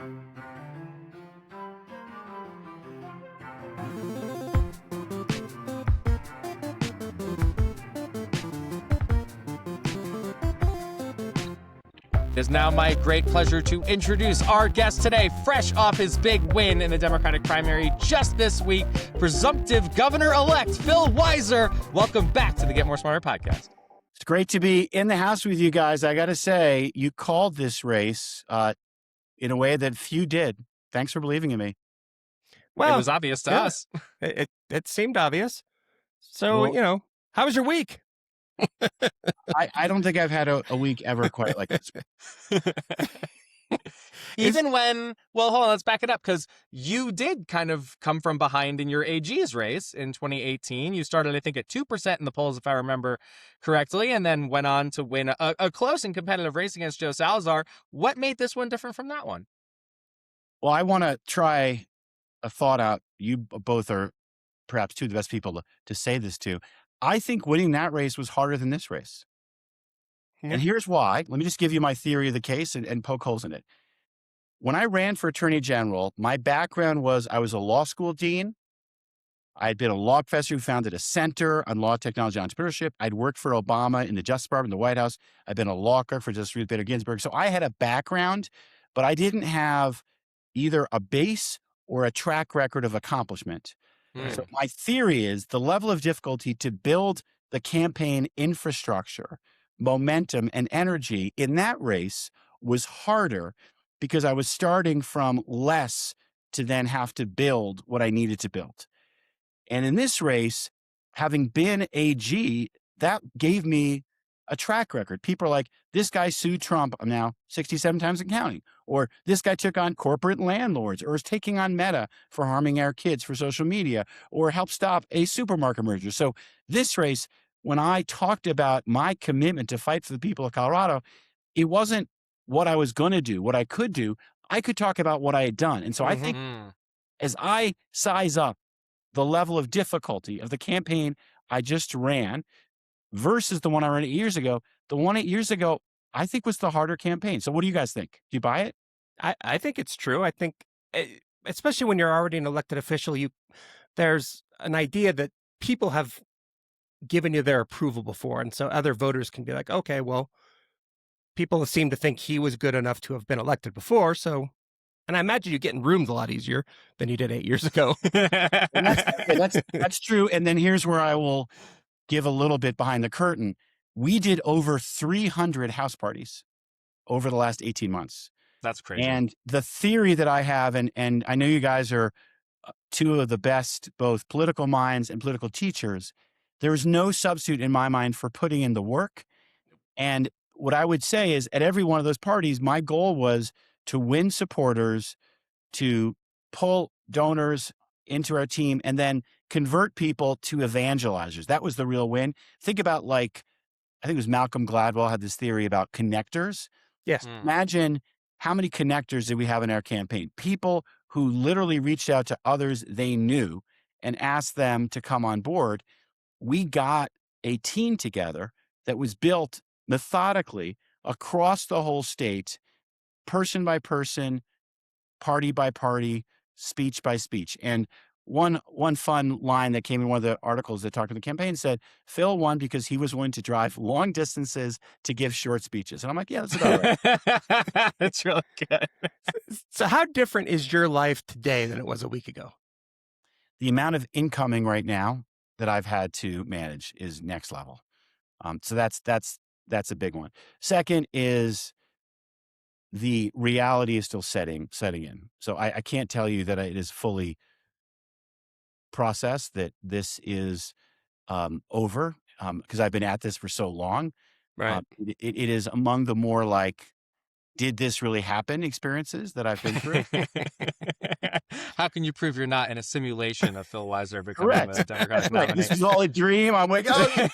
It is now my great pleasure to introduce our guest today, fresh off his big win in the Democratic primary just this week, presumptive governor-elect Phil Weiser. Welcome back to the Get More Smarter podcast. It's great to be in the house with you guys. I got to say, you called this race in a way that few did. Thanks for believing in me. Well, it was obvious to us. It seemed obvious. So, well, how was your week? I don't think I've had a week ever quite like this. Well, hold on, let's back it up, because you did kind of come from behind in your AG's race in 2018. You started, I think, at 2% in the polls, if I remember correctly, and then went on to win a close and competitive race against Joe Salazar. What made this one different from that one? Well, I want to try a thought out. You both are perhaps two of the best people to say this to. I think winning that race was harder than this race. Yeah. And here's why. Let me just give you my theory of the case and poke holes in it. When I ran for attorney general, my background was I was a law school dean. I had been a law professor who founded a center on law, technology, and entrepreneurship. I'd worked for Obama in the Justice Department, the White House. I'd been a law clerk for Justice Ruth Bader Ginsburg. So I had a background, but I didn't have either a base or a track record of accomplishment. So my theory is the level of difficulty to build the campaign infrastructure, momentum, and energy in that race was harder because I was starting from less to then have to build what I needed to build. And in this race, having been AG, that gave me a track record. People are like, this guy sued Trump, I'm now 67 times and counting. Or this guy took on corporate landlords, or is taking on Meta for harming our kids for social media, or helped stop a supermarket merger. So this race, when I talked about my commitment to fight for the people of Colorado, it wasn't what I was going to do, what I could do. I could talk about what I had done. And so I think as I size up the level of difficulty of the campaign I just ran versus the one I ran 8 years ago, the one 8 years ago, I think was the harder campaign. So what do you guys think? Do you buy it? I think it's true. I think, especially when you're already an elected official, there's an idea that people have given you their approval before. And so other voters can be like, okay, well, people seem to think he was good enough to have been elected before. So, and I imagine you get in rooms a lot easier than you did 8 years ago. That's true. And then here's where I will give a little bit behind the curtain. We did over 300 house parties over the last 18 months. That's crazy. And the theory that I have, and I know you guys are two of the best, both political minds and political teachers, there's no substitute in my mind for putting in the work. And what I would say is at every one of those parties, my goal was to win supporters, to pull donors into our team, and then convert people to evangelizers. That was the real win. Think about, like, I think it was Malcolm Gladwell had this theory about connectors. Yes. Imagine how many connectors did we have in our campaign? People who literally reached out to others they knew and asked them to come on board. We got a team together that was built methodically across the whole state, person by person, party by party, speech by speech. And one fun line that came in one of the articles that talked to the campaign said, Phil won because he was willing to drive long distances to give short speeches. And I'm like, yeah, that's about right. That's really good. So how different is your life today than it was a week ago? The amount of incoming right now that I've had to manage is next level. So that's a big one. Second is the reality is still setting in. So I can't tell you that it is fully processed, that this is over, because I've been at this for so long. Right. It is among the more like, did this really happen experiences that I've been through. How can you prove you're not in a simulation of Phil Weiser becoming a Democratic nominee? This was all a dream. I'm like, oh.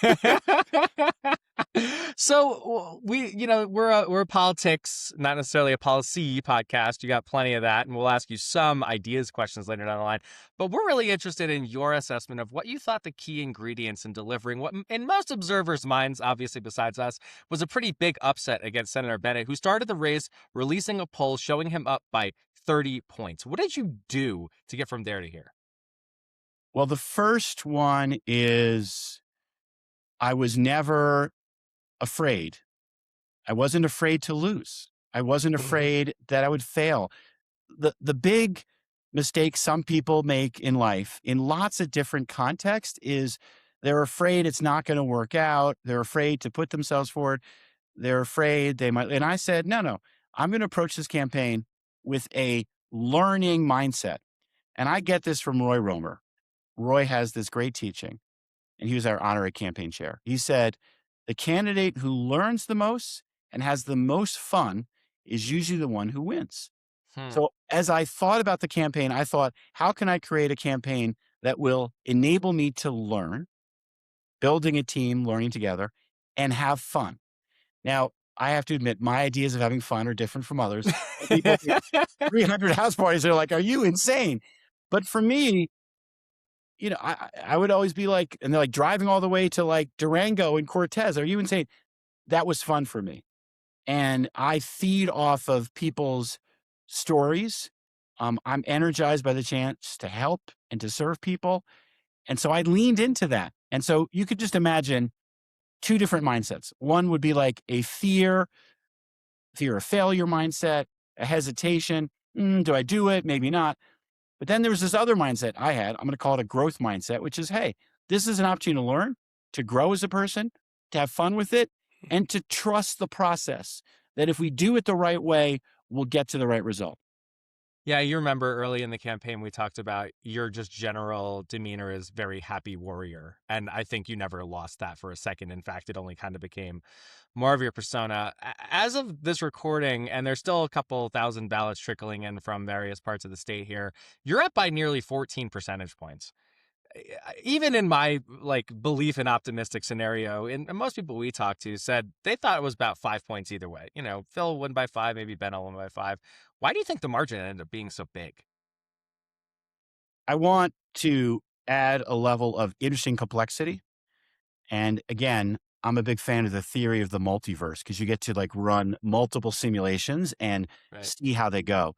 So we're a politics, not necessarily a policy podcast. You got plenty of that, and we'll ask you some ideas questions later down the line. But we're really interested in your assessment of what you thought the key ingredients in delivering what, in most observers' minds, obviously besides us, was a pretty big upset against Senator Bennet, who started the race releasing a poll showing him up by 30 points. What did you do to get from there to here? Well, the first one is I was never afraid. I wasn't afraid to lose. I wasn't afraid that I would fail. The big mistake some people make in life in lots of different contexts is they're afraid it's not going to work out. They're afraid to put themselves forward. They're afraid they might. And I said, no, I'm going to approach this campaign with a learning mindset. And I get this from Roy Romer. Roy has this great teaching, and he was our honorary campaign chair. He said, the candidate who learns the most and has the most fun is usually the one who wins. So as I thought about the campaign, I thought, how can I create a campaign that will enable me to learn, building a team, learning together, and have fun? Now, I have to admit, my ideas of having fun are different from others. People think 300 house parties are like, are you insane? But for me, I would always be like, and they're like driving all the way to like Durango and Cortez. Are you insane? That was fun for me. And I feed off of people's stories. I'm energized by the chance to help and to serve people. And so I leaned into that. And so you could just imagine two different mindsets. One would be like a fear of failure mindset, a hesitation. Do I do it? Maybe not. But then there was this other mindset I had. I'm going to call it a growth mindset, which is, hey, this is an opportunity to learn, to grow as a person, to have fun with it, and to trust the process, that if we do it the right way, we'll get to the right result. Yeah, you remember early in the campaign, we talked about your just general demeanor is very happy warrior. And I think you never lost that for a second. In fact, it only kind of became more of your persona. As of this recording, and there's still a couple thousand ballots trickling in from various parts of the state here, you're up by nearly 14 percentage points. Even in my belief in optimistic scenario, and most people we talked to said they thought it was about 5 points either way. Phil won by 5, maybe Bennet won by 5. Why do you think the margin ended up being so big? I want to add a level of interesting complexity. And again, I'm a big fan of the theory of the multiverse, because you get to run multiple simulations and see how they go.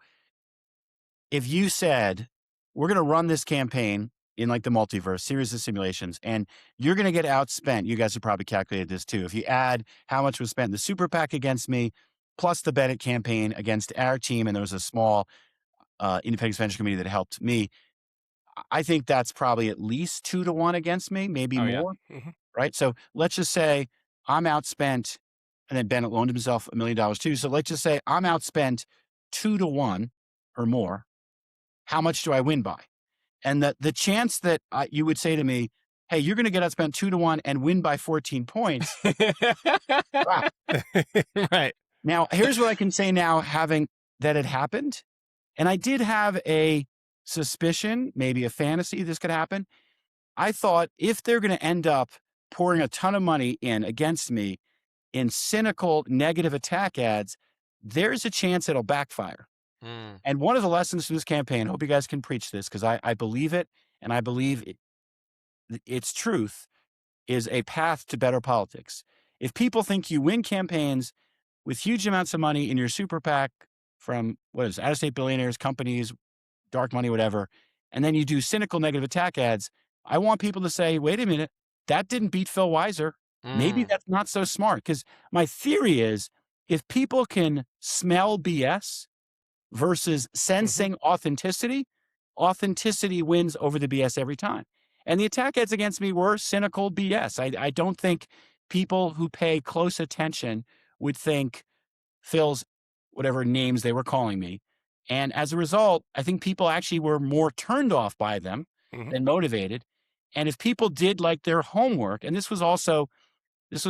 If you said, we're going to run this campaign in the multiverse, series of simulations, and you're going to get outspent. You guys have probably calculated this too. If you add how much was spent in the super PAC against me, plus the Bennet campaign against our team, and there was a small independent expenditure committee that helped me, I think that's probably at least 2 to 1 against me, maybe more. Yeah. Right? So let's just say I'm outspent, and then Bennet loaned himself $1 million too. So let's just say I'm outspent 2 to 1 or more. How much do I win by? And the chance that you would say to me, hey, you're going to get outspent 2 to 1 and win by 14 points. Wow. Right. Now, here's what I can say now, having that it happened. And I did have a suspicion, maybe a fantasy this could happen. I thought, if they're going to end up pouring a ton of money in against me in cynical negative attack ads, there's a chance it'll backfire. And one of the lessons from this campaign, I hope you guys can preach this, because I believe it, and I believe its truth is a path to better politics. If people think you win campaigns with huge amounts of money in your super PAC from out-of-state billionaires, companies, dark money, whatever, and then you do cynical negative attack ads, I want people to say, wait a minute, that didn't beat Phil Weiser. Maybe that's not so smart. Because my theory is, if people can smell BS versus sensing authenticity wins over the BS every time. And the attack ads against me were cynical BS. I don't think people who pay close attention would think Phil's whatever names they were calling me. And as a result, I think people actually were more turned off by them than motivated. And if people did their homework, and this was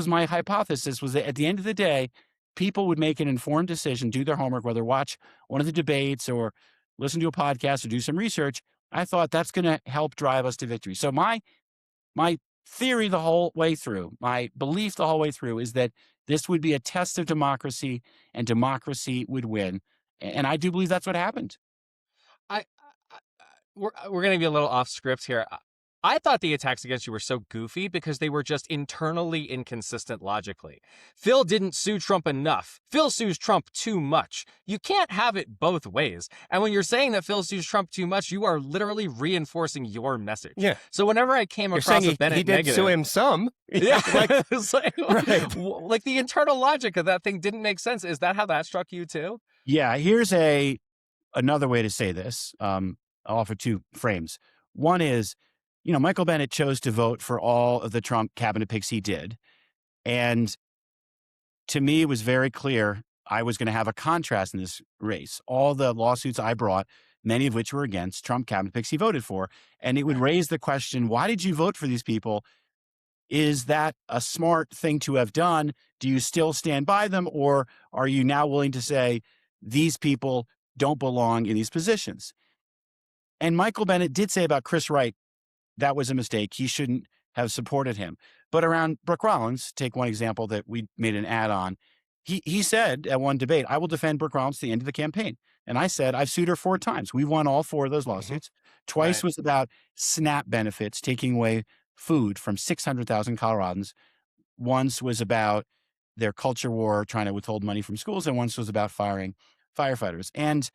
my hypothesis, was that at the end of the day, people would make an informed decision, do their homework, whether watch one of the debates or listen to a podcast or do some research. I thought that's going to help drive us to victory. So my theory the whole way through, my belief the whole way through, is that this would be a test of democracy, and democracy would win. And I do believe that's what happened. We're going to be a little off script here. I thought the attacks against you were so goofy because they were just internally inconsistent logically. Phil didn't sue Trump enough. Phil sues Trump too much. You can't have it both ways. And when you're saying that Phil sues Trump too much, you are literally reinforcing your message. Yeah. So whenever I came You're across saying a Bennet he did negative, sue him some. yeah, Like, it's like, right. like the internal logic of that thing didn't make sense. Is that how that struck you too? Yeah, here's another way to say this. I'll offer two frames. One is, Michael Bennet chose to vote for all of the Trump cabinet picks he did. And to me, it was very clear I was going to have a contrast in this race. All the lawsuits I brought, many of which were against Trump cabinet picks he voted for. And it would raise the question, why did you vote for these people? Is that a smart thing to have done? Do you still stand by them? Or are you now willing to say these people don't belong in these positions? And Michael Bennet did say about Chris Wright, that was a mistake. He shouldn't have supported him. But around Brooke Rollins, take one example that we made an ad on. He said at one debate, I will defend Brooke Rollins to the end of the campaign. And I said, I've sued her 4 times. We've won all 4 of those lawsuits. Twice Right. was about SNAP benefits, taking away food from 600,000 Coloradans. Once was about their culture war, trying to withhold money from schools. And once was about firing firefighters. And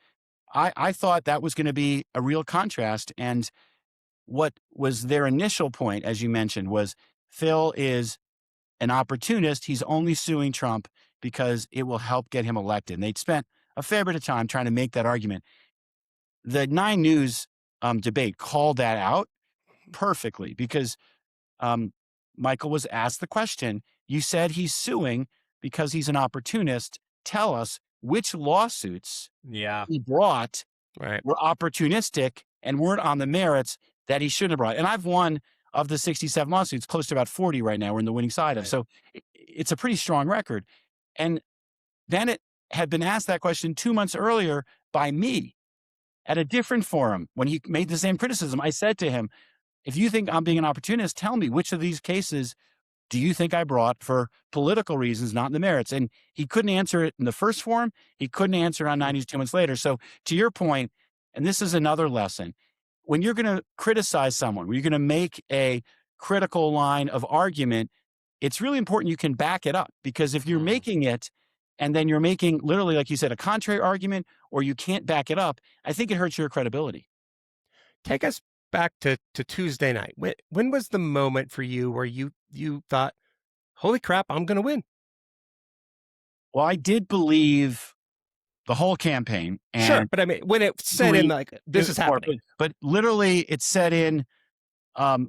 I thought that was going to be a real contrast. And what was their initial point, as you mentioned, was Phil is an opportunist. He's only suing Trump because it will help get him elected. And they'd spent a fair bit of time trying to make that argument. The 9 News debate called that out perfectly because Michael was asked the question, you said he's suing because he's an opportunist. Tell us which lawsuits Yeah. he brought Right. were opportunistic and weren't on the merits that he shouldn't have brought. And I've won of the 67 lawsuits, close to about 40 right now we're in the winning side of. Right. So it's a pretty strong record. And Bennett had been asked that question 2 months earlier by me at a different forum when he made the same criticism. I said to him, if you think I'm being an opportunist, tell me which of these cases do you think I brought for political reasons, not the merits? And he couldn't answer it in the first forum. He couldn't answer it on 90s 2 months later. So to your point, and this is another lesson, when you're going to criticize someone, when you're going to make a critical line of argument, it's really important you can back it up, because if you're making it and then you're making literally, like you said, a contrary argument, or you can't back it up, I think it hurts your credibility. Take us back to Tuesday night. When was the moment for you where you thought, holy crap, I'm going to win? Well, I did believe the whole campaign. And Sure, but I mean, when it set in, like, this is happening. But literally it set in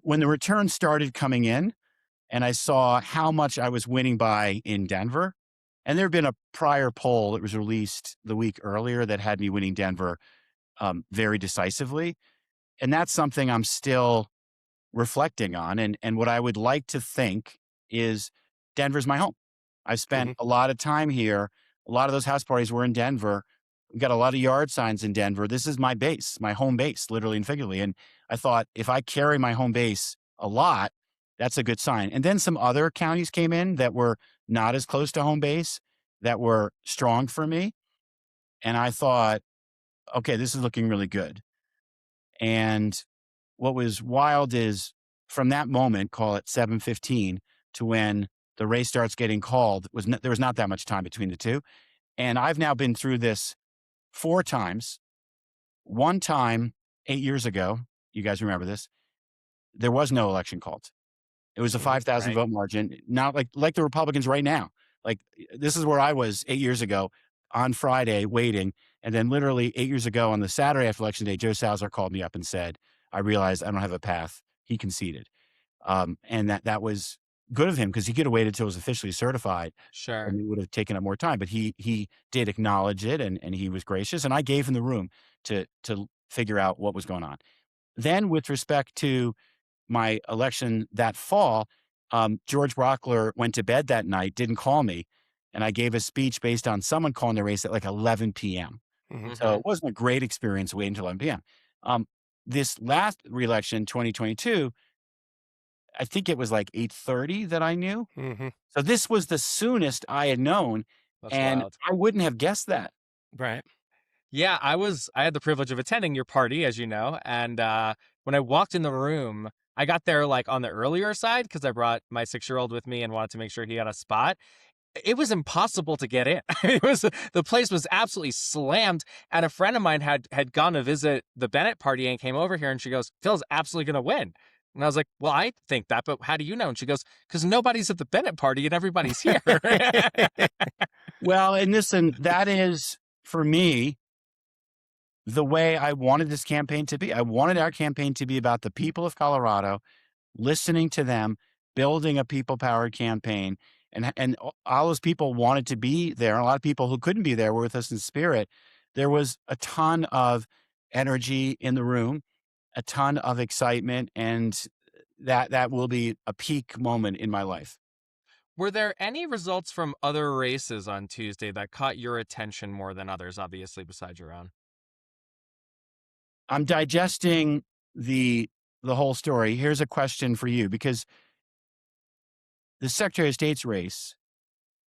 when the returns started coming in and I saw how much I was winning by in Denver. And there had been a prior poll that was released the week earlier that had me winning Denver very decisively. And that's something I'm still reflecting on. And what I would like to think is Denver's my home. I've spent a lot of time here. A lot of those house parties were in Denver. We've got a lot of yard signs in Denver. This is my base, my home base, literally and figuratively. And I thought, if I carry my home base a lot, that's a good sign. And then some other counties came in that were not as close to home base, that were strong for me. And I thought, okay, this is looking really good. And what was wild is from that moment, call it 7:15, to when the race starts getting called, there was not that much time between the two. And I've now been through this 4 times. One time, 8 years ago, you guys remember this, there was no election called. It was a 5,000 vote margin, not like the Republicans right now. Like, this is where I was 8 years ago on Friday waiting. And then literally 8 years ago on the Saturday after election day, Joe Salazar called me up and said, I realized I don't have a path. He conceded. And that was good of him, because he could have waited until it was officially certified. Sure. And it would have taken up more time. But he did acknowledge it, and he was gracious. And I gave him the room to figure out what was going on. Then with respect to my election that fall, George Brockler went to bed that night, didn't call me. And I gave a speech based on someone calling the race at like 11 p.m. So it wasn't a great experience waiting until 11 p.m. This last reelection, 2022, I think it was like 8:30 that I knew. So this was the soonest I had known. That's and wild. I wouldn't have guessed that. Right. Yeah, I had the privilege of attending your party, as you know. And when I walked in the room, I got there like on the earlier side because I brought my 6-year-old with me and wanted to make sure he got a spot. It was impossible to get in. The place was absolutely slammed. And a friend of mine had gone to visit the Bennet party and came over here, and she goes, "Phil's absolutely going to win." And I was like, "Well, I think that, but how do you know?" And she goes, "Because nobody's at the Bennet party and everybody's here." Well, and listen, that is, for me, the way I wanted this campaign to be. I wanted our campaign to be about the people of Colorado, listening to them, building a people-powered campaign. And all those people wanted to be there. And a lot of people who couldn't be there were with us in spirit. There was a ton of energy in the room, a ton of excitement, and that will be a peak moment in my life. Were there any results from other races on Tuesday that caught your attention more than others, obviously, besides your own? I'm digesting the whole story. Here's a question for you, because the Secretary of State's race,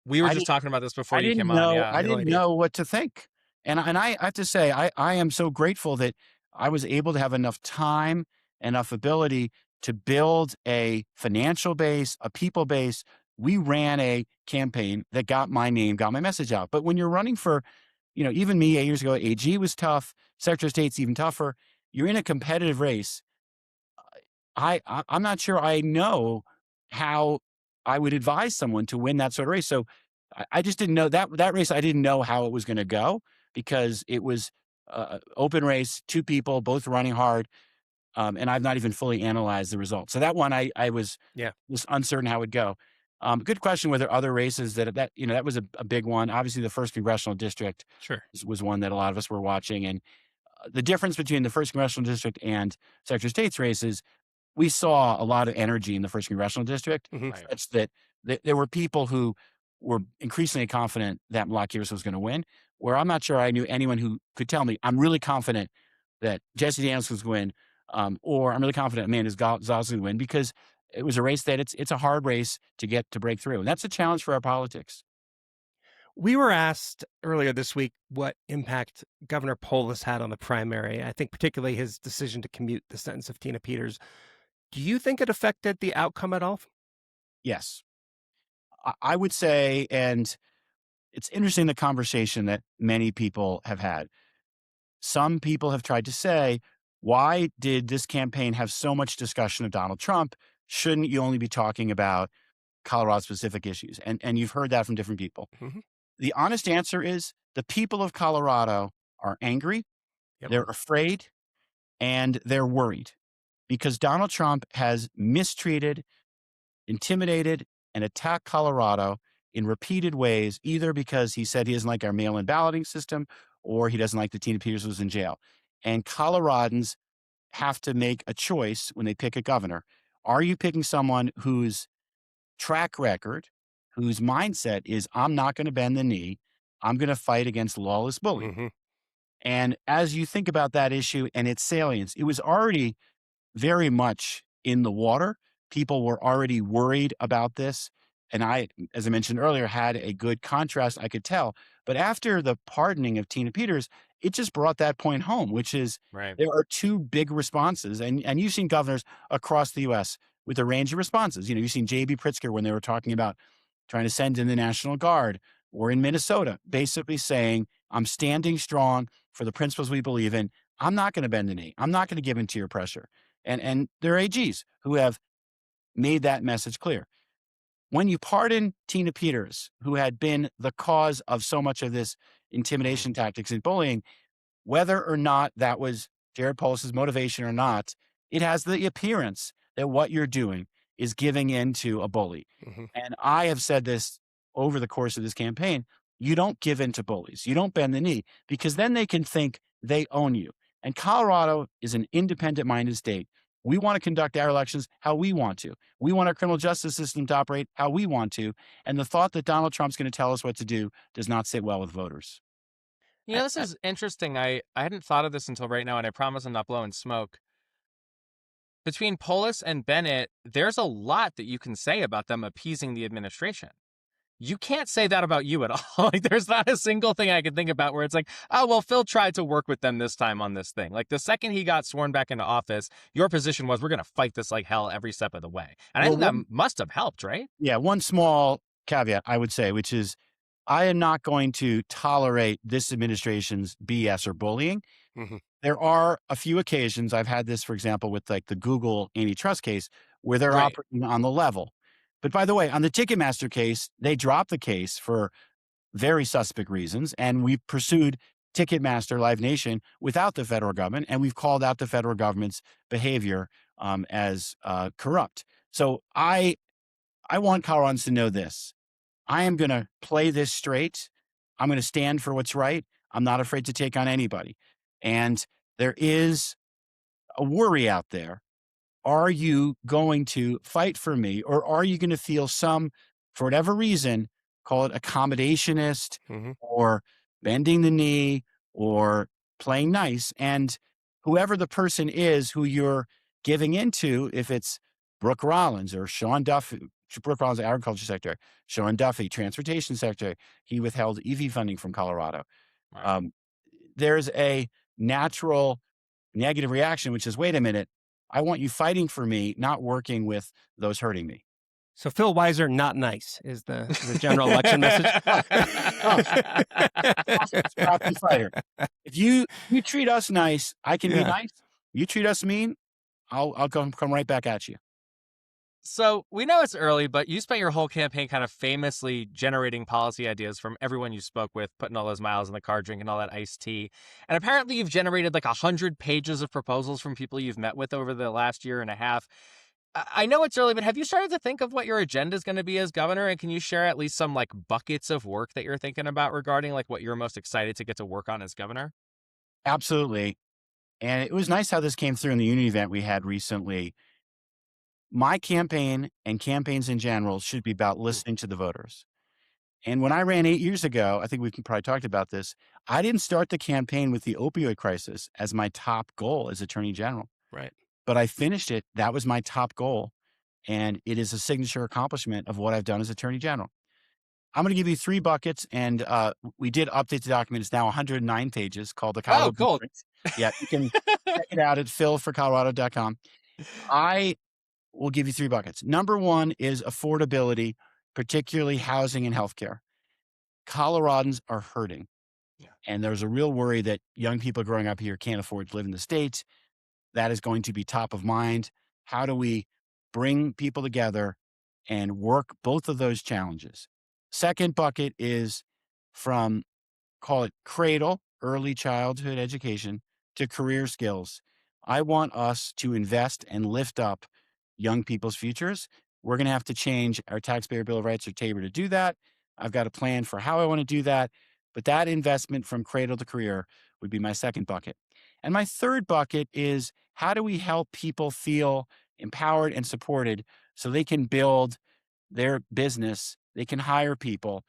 We were I just talking about this before I you didn't came on. know Yeah. I didn't know what to think. And I have to say, I am so grateful that I was able to have enough time, enough ability to build a financial base, a people base. We ran a campaign that got my name, got my message out. But when you're running for, even me 8 years ago, AG was tough. Secretary of State's even tougher. You're in a competitive race. I'm not sure I know how I would advise someone to win that sort of race. So I just didn't know that race. I didn't know how it was going to go, because it was open race, two people both running hard, and I've not even fully analyzed the results. So that one, I was Yeah. just uncertain how it would go. Good question. Were there other races that was a big one? Obviously, the first congressional district Sure. was one that a lot of us were watching, and the difference between the first congressional district and Secretary of State's races, we saw a lot of energy in the first congressional district, Mhm. Right. such that there were people who were increasingly confident that Malakis was going to win, where I'm not sure I knew anyone who could tell me, I'm really confident that Jesse Daniels was going to win, or I'm really confident Amanda Zaz was going to win, because it was a race that it's a hard race to break through. And that's a challenge for our politics. We were asked earlier this week what impact Governor Polis had on the primary. I think particularly his decision to commute the sentence of Tina Peters. Do you think it affected the outcome at all? Yes, I would say, and it's interesting, the conversation that many people have had. Some people have tried to say, why did this campaign have so much discussion of Donald Trump? Shouldn't you only be talking about Colorado specific issues? And you've heard that from different people. Mhm. The honest answer is the people of Colorado are angry, Yep. they're afraid, and they're worried, because Donald Trump has mistreated, intimidated, and attacked Colorado in repeated ways, either because he said he doesn't like our mail-in balloting system, or he doesn't like that Tina Peters was in jail. And Coloradans have to make a choice when they pick a governor. Are you picking someone whose track record, whose mindset is, I'm not going to bend the knee, I'm going to fight against lawless bullying? Mhm. And as you think about that issue and its salience, it was already very much in the water. People were already worried about this. And I, as I mentioned earlier, had a good contrast I could tell. But after the pardoning of Tina Peters, it just brought that point home, which is Right. there are two big responses. And you've seen governors across the U.S. with a range of responses. You've seen J.B. Pritzker when they were talking about trying to send in the National Guard, or in Minnesota, basically saying, I'm standing strong for the principles we believe in. I'm not going to bend the knee. I'm not going to give in to your pressure. And there are AGs who have made that message clear. When you pardon Tina Peters, who had been the cause of so much of this intimidation tactics and bullying, whether or not that was Jared Polis's motivation or not, it has the appearance that what you're doing is giving in to a bully. Mhm. And I have said this over the course of this campaign. You don't give in to bullies. You don't bend the knee, because then they can think they own you. And Colorado is an independent minded state. We want to conduct our elections how we want to. We want our criminal justice system to operate how we want to. And the thought that Donald Trump's going to tell us what to do does not sit well with voters. This is interesting. I hadn't thought of this until right now, and I promise I'm not blowing smoke. Between Polis and Bennett, there's a lot that you can say about them appeasing the administration. you can't say that about you at all. Like, there's not a single thing I can think about where it's like, oh, well, Phil tried to work with them this time on this thing. Like, the second he got sworn back into office, your position was, we're going to fight this like hell every step of the way. And I Well, think that must have helped, right? Yeah, one small caveat I would say, which is I am not going to tolerate this administration's BS or bullying. Mm-hmm. There are a few occasions, I've had this, for example, with like the Google antitrust case, where they're Right. operating on the level. But by the way, on the Ticketmaster case, they dropped the case for very suspect reasons, and we pursued Ticketmaster Live Nation without the federal government, and we've called out the federal government's behavior as corrupt. So I want Coloradans to know this. I am going to play this straight. I'm going to stand for what's right. I'm not afraid to take on anybody. And there is a worry out there. Are you going to fight for me, or are you going to feel some, for whatever reason, call it accommodationist Mm-hmm. or bending the knee or playing nice? And whoever the person is who you're giving into, if it's Brooke Rollins or Sean Duffy, Brooke Rollins, Agriculture Secretary, Sean Duffy, Transportation Secretary, he withheld EV funding from Colorado. Right. There's a natural negative reaction, which is, wait a minute, I want you fighting for me, not working with those hurting me. So Phil Weiser, not nice, is the general election message. Scrappy fighter. If you treat us nice, I can be Yeah. nice. You treat us mean, I'll come right back at you. So we know it's early, but you spent your whole campaign kind of famously generating policy ideas from everyone you spoke with, putting all those miles in the car, drinking all that iced tea. And apparently you've generated like 100 pages of proposals from people you've met with over the last year and a half. I know it's early, but have you started to think of what your agenda is going to be as governor? And can you share at least some like buckets of work that you're thinking about regarding like what you're most excited to get to work on as governor? Absolutely. And it was nice how this came through in the unity event we had recently. My campaign and campaigns in general should be about listening to the voters. And when I ran 8 years ago, I think we can probably talked about this, I didn't start the campaign with the opioid crisis as my top goal as Attorney General. Right. But I finished it. That was my top goal. And it is a signature accomplishment of what I've done as Attorney General. I'm going to give you 3 buckets. And we did update the document. It's now 109 pages, called the Colorado. Oh, cool. Yeah, you can check it out at philforcolorado.com. I will give you 3 buckets. Number 1 is affordability, particularly housing and healthcare. Coloradans are hurting. Yeah. And there's a real worry that young people growing up here can't afford to live in the States. That is going to be top of mind. How do we bring people together and work both of those challenges? Second bucket is from, call it cradle, early childhood education, to career skills. I want us to invest and lift up young people's futures. We're going to have to change our Taxpayer Bill of Rights or TABOR to do that. I've got a plan for how I want to do that. But that investment from cradle to career would be my second bucket. And my third bucket is, how do we help people feel empowered and supported so they can build their business, they can hire people,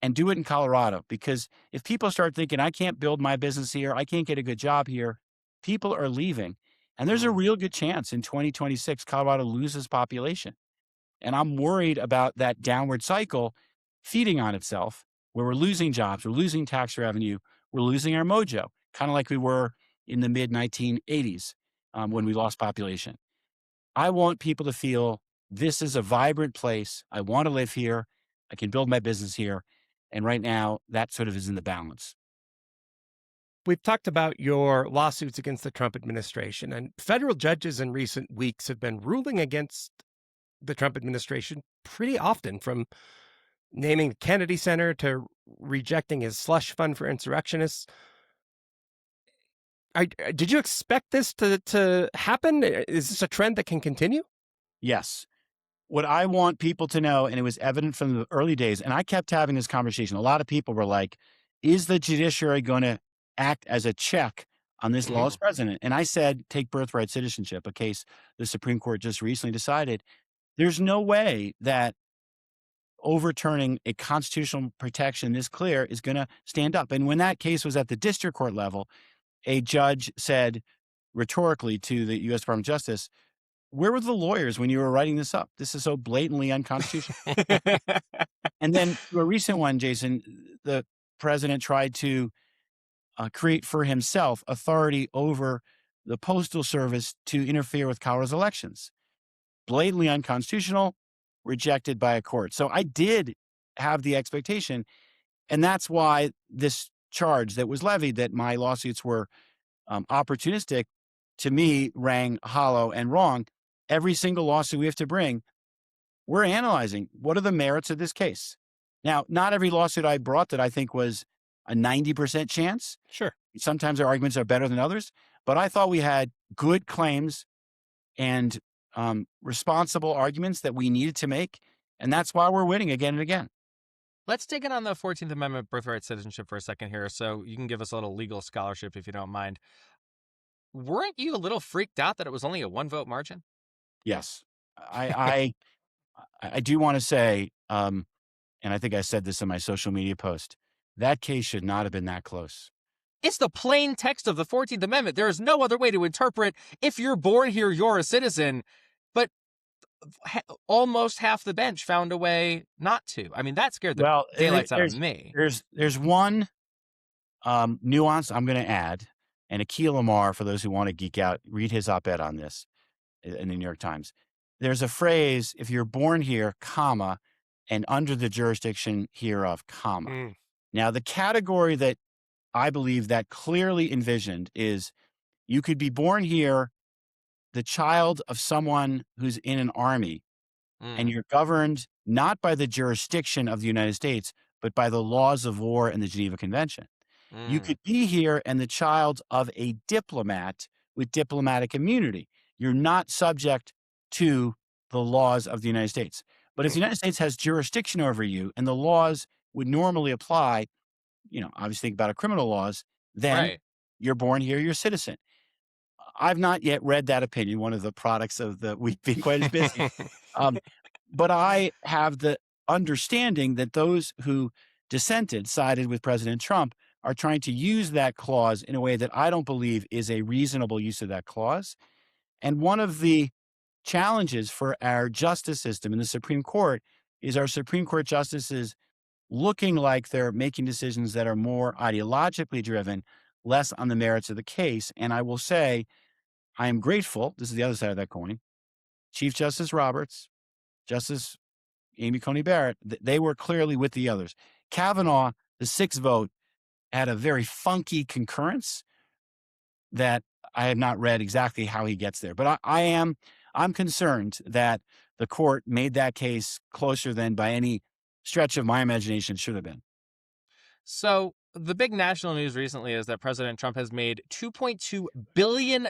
and do it in Colorado? Because if people start thinking, I can't build my business here, I can't get a good job here, people are leaving. And there's a real good chance in 2026, Colorado loses population. And I'm worried about that downward cycle feeding on itself, where we're losing jobs, we're losing tax revenue, we're losing our mojo, kind of like we were in the mid-1980s when we lost population. I want people to feel this is a vibrant place. I want to live here. I can build my business here. And right now, that sort of is in the balance. We've talked about your lawsuits against the Trump administration, and federal judges in recent weeks have been ruling against the Trump administration pretty often, from naming the Kennedy Center to rejecting his slush fund for insurrectionists. Did you expect this to happen? Is this a trend that can continue? Yes. What I want people to know, and it was evident from the early days, and I kept having this conversation. A lot of people were like, is the judiciary going to act as a check on this lawless president? And I said, take birthright citizenship, a case the Supreme Court just recently decided. There's no way that overturning a constitutional protection this clear is going to stand up. And when that case was at the district court level, a judge said rhetorically to the U.S. Department of Justice, where were the lawyers when you were writing this up? This is so blatantly unconstitutional. And then to a recent one, Jason, the president tried to create for himself authority over the Postal Service to interfere with Colorado's elections. Blatantly unconstitutional, rejected by a court. So I did have the expectation, and that's why this charge that was levied that my lawsuits were opportunistic, to me, rang hollow and wrong. Every single lawsuit we have to bring, we're analyzing what are the merits of this case. Now, not every lawsuit I brought that I think was a 90% chance. Sure. Sometimes our arguments are better than others, but I thought we had good claims and responsible arguments that we needed to make. And that's why we're winning again and again. Let's take it on the 14th Amendment birthright citizenship for a second here. So you can give us a little legal scholarship if you don't mind. Weren't you a little freaked out that it was only a 1-vote margin? Yes. I do want to say, and I think I said this in my social media post, that case should not have been that close. It's the plain text of the 14th Amendment. There is no other way to interpret if you're born here, you're a citizen. But almost half the bench found a way not to. I mean, that scared the daylights out of me. There's one nuance I'm going to add, and Akil Amar, for those who want to geek out, read his op-ed on this in the New York Times. There's a phrase, if you're born here, comma, and under the jurisdiction hereof, comma. Now, the category that I believe that clearly envisioned is you could be born here, the child of someone who's in an army, and you're governed not by the jurisdiction of the United States, but by the laws of war and the Geneva Convention. You could be here and the child of a diplomat with diplomatic immunity. You're not subject to the laws of the United States. But if the United States has jurisdiction over you and the laws would normally apply, obviously think about our criminal laws, then you're born here, you're a citizen. I've not yet read that opinion, one of the products of the week being quite as busy. But I have the understanding that those who dissented, sided with President Trump, are trying to use that clause in a way that I don't believe is a reasonable use of that clause. And one of the challenges for our justice system in the Supreme Court is our Supreme Court justices looking like they're making decisions that are more ideologically driven, less on the merits of the case. And I will say, I am grateful, this is the other side of that coin, Chief Justice Roberts, Justice Amy Coney Barrett, they were clearly with the others. Kavanaugh, the 6th vote, had a very funky concurrence that I have not read exactly how he gets there. But I'm concerned that the court made that case closer than by any stretch of my imagination should have been. So the big national news recently is that President Trump has made $2.2 billion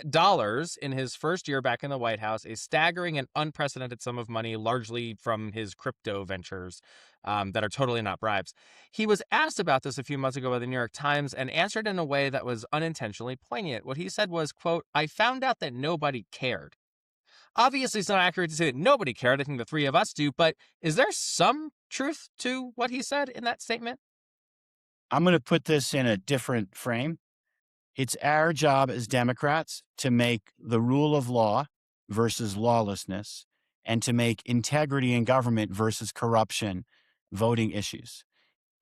in his first year back in the White House, a staggering and unprecedented sum of money, largely from his crypto ventures that are totally not bribes. He was asked about this a few months ago by the New York Times and answered in a way that was unintentionally poignant. What he said was, quote, "I found out that nobody cared." Obviously, it's not accurate to say that nobody cared. I think the three of us do. But is there some truth to what he said in that statement? I'm going to put this in a different frame. It's our job as Democrats to make the rule of law versus lawlessness and to make integrity in government versus corruption voting issues.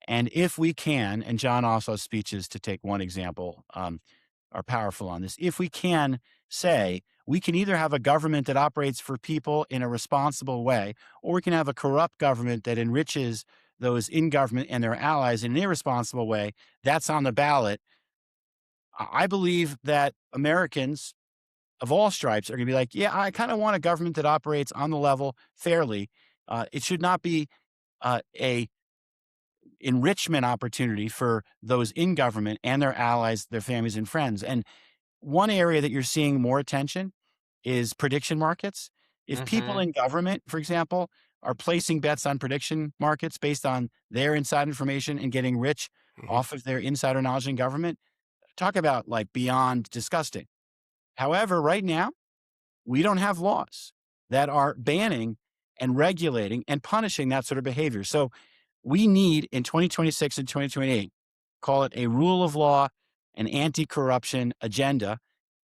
And if we can, and John Ossoff's speeches, to take one example, are powerful on this. If we can say we can either have a government that operates for people in a responsible way, or we can have a corrupt government that enriches those in government and their allies in an irresponsible way, that's on the ballot. I believe that Americans of all stripes are going to be like, yeah, I kind of want a government that operates on the level fairly. It should not be a enrichment opportunity for those in government and their allies, their families and friends. And one area that you're seeing more attention is prediction markets. If people in government, for example, are placing bets on prediction markets based on their inside information and getting rich off of their insider knowledge in government, talk about like beyond disgusting. However, right now, we don't have laws that are banning and regulating and punishing that sort of behavior. So we need in 2026 and 2028, call it a rule of law, an anti-corruption agenda.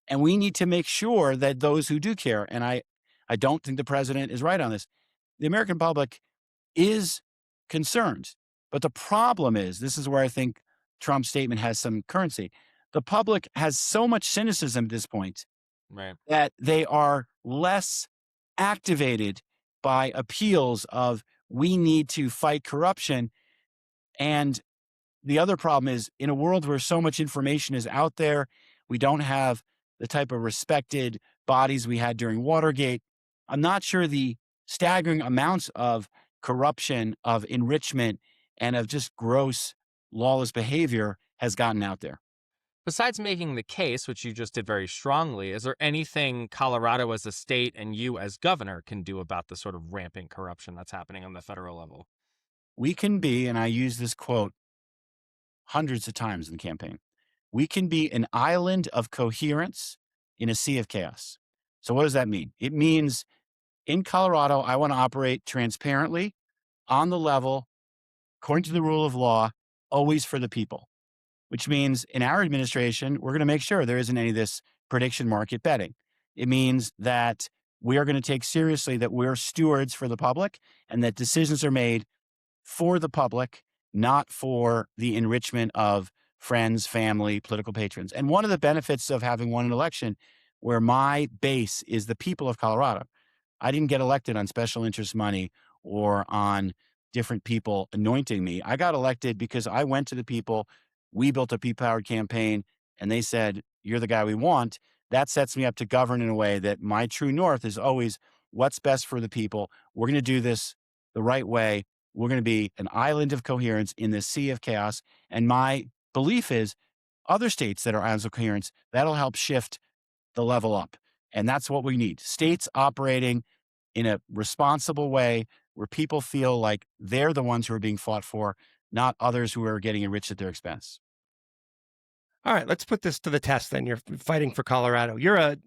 And we need to make sure that those who do care, and I I don't think the president is right on this. The American public is concerned. But the problem is, this is where I think Trump's statement has some currency. The public has so much cynicism at this point Right. that they are less activated by appeals of we need to fight corruption. And the other problem is, in a world where so much information is out there, we don't have the type of respected bodies we had during Watergate. I'm not sure the staggering amounts of corruption, of enrichment, and of just gross lawless behavior has gotten out there. Besides making the case, which you just did very strongly, is there anything Colorado as a state and you as governor can do about the sort of rampant corruption that's happening on the federal level? We can be, and I use this quote hundreds of times in the campaign, we can be an island of coherence in a sea of chaos. So what does that mean? It means in Colorado, I want to operate transparently, on the level, according to the rule of law, always for the people, which means in our administration, we're going to make sure there isn't any of this prediction market betting. It means that we are going to take seriously that we're stewards for the public and that decisions are made for the public, not for the enrichment of friends, family, political patrons. And one of the benefits of having won an election where my base is the people of Colorado, I didn't get elected on special interest money or on different people anointing me. I got elected because I went to the people, we built a people-powered campaign, and they said, you're the guy we want. That sets me up to govern in a way that my true north is always what's best for the people. We're going to do this the right way. We're going to be an island of coherence in this sea of chaos. And my belief is other states that are islands of coherence, that'll help shift the level up. And that's what we need. States operating in a responsible way where people feel like they're the ones who are being fought for, not others who are getting enriched at their expense. All right, let's put this to the test then. You're fighting for Colorado. You're a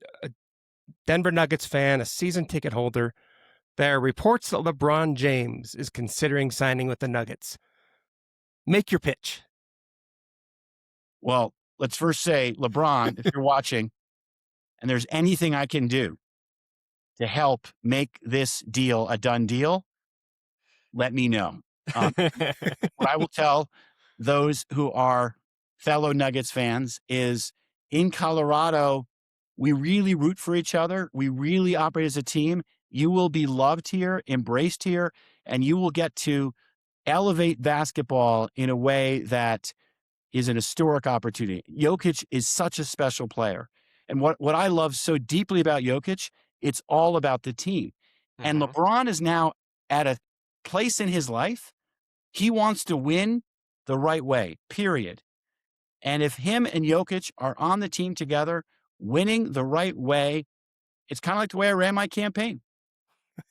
Denver Nuggets fan, a season ticket holder. There are reports that LeBron James is considering signing with the Nuggets. Make your pitch. Well, let's first say, LeBron, if you're watching and there's anything I can do to help make this deal a done deal, let me know. What I will tell those who are fellow Nuggets fans is in Colorado, we really root for each other. We really operate as a team. You will be loved here, embraced here, and you will get to elevate basketball in a way that is an historic opportunity. Jokic is such a special player. And what I love so deeply about Jokic, it's all about the team. And LeBron is now at a place in his life, he wants to win the right way, period. And if him and Jokic are on the team together, winning the right way, it's kind of like the way I ran my campaign.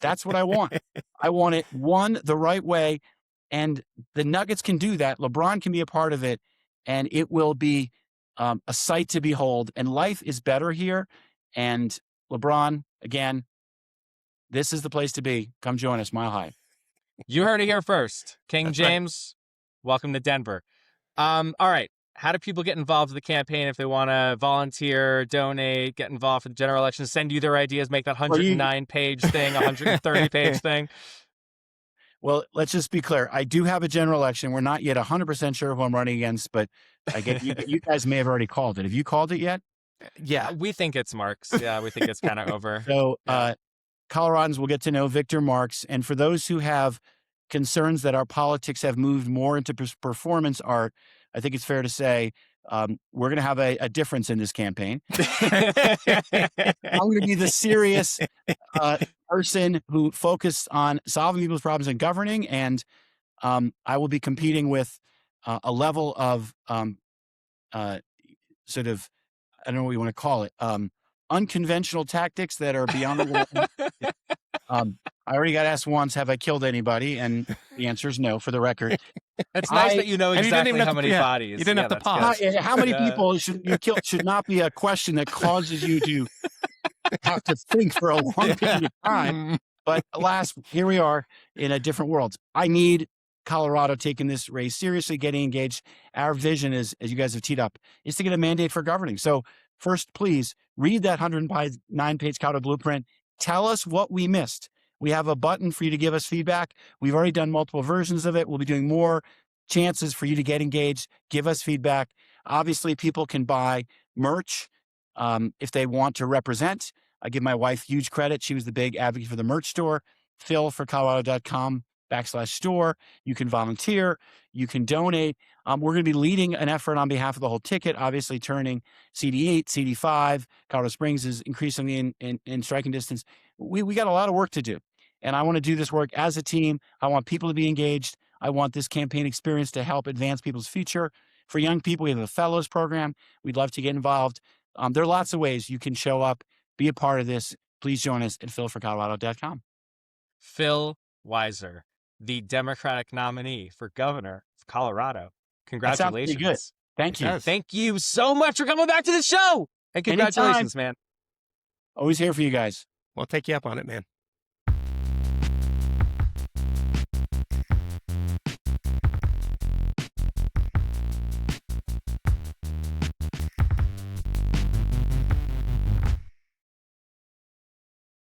That's what I want. I want it won the right way. And the Nuggets can do that. LeBron can be a part of it. And it will be a sight to behold. And life is better here. And LeBron, again, this is the place to be. Come join us, Mile High. You heard it here first. King James, welcome to Denver. All right. How do people get involved with the campaign if they want to volunteer, donate, get involved with the general election, send you their ideas, make that 109-page thing, 130-page thing? Well, let's just be clear. I do have a general election. We're not yet 100% sure who I'm running against, but I get you guys may have already called it. Have you called it yet? Yeah. We think it's Marks. Yeah, we think it's kind of over. So Coloradans will get to know Victor Marks. And for those who have concerns that our politics have moved more into performance art, I think it's fair to say we're going to have a difference in this campaign. I'm going to be the serious person who focused on solving people's problems and governing. And I will be competing with a level of sort of, I don't know what you want to call it, unconventional tactics that are beyond the law. I already got asked once, have I killed anybody? And the answer is no, for the record. It's nice that you know exactly how many bodies. You didn't have to pause. How many people should you kill should not be a question that causes you to have to think for a long period of time. But alas, here we are in a different world. I need Colorado taking this race seriously, getting engaged. Our vision is, as you guys have teed up, is to get a mandate for governing. So first, please read that 109-page Colorado blueprint. Tell us what we missed. We have a button for you to give us feedback. We've already done multiple versions of it. We'll be doing more chances for you to get engaged. Give us feedback. Obviously, people can buy merch if they want to represent. I give my wife huge credit. She was the big advocate for the merch store. philforcolorado.com/store. You can volunteer. You can donate. We're going to be leading an effort on behalf of the whole ticket, obviously turning CD8, CD5. Colorado Springs is increasingly in striking distance. We got a lot of work to do. And I want to do this work as a team. I want people to be engaged. I want this campaign experience to help advance people's future. For young people, we have a fellows program. We'd love to get involved. There are lots of ways you can show up, be a part of this. Please join us at philforcolorado.com. Phil Weiser, the Democratic nominee for governor of Colorado. Congratulations. That sounds pretty good. Thank you. Thank you so much for coming back to the show. And congratulations, man. Always here for you guys. We'll take you up on it, man.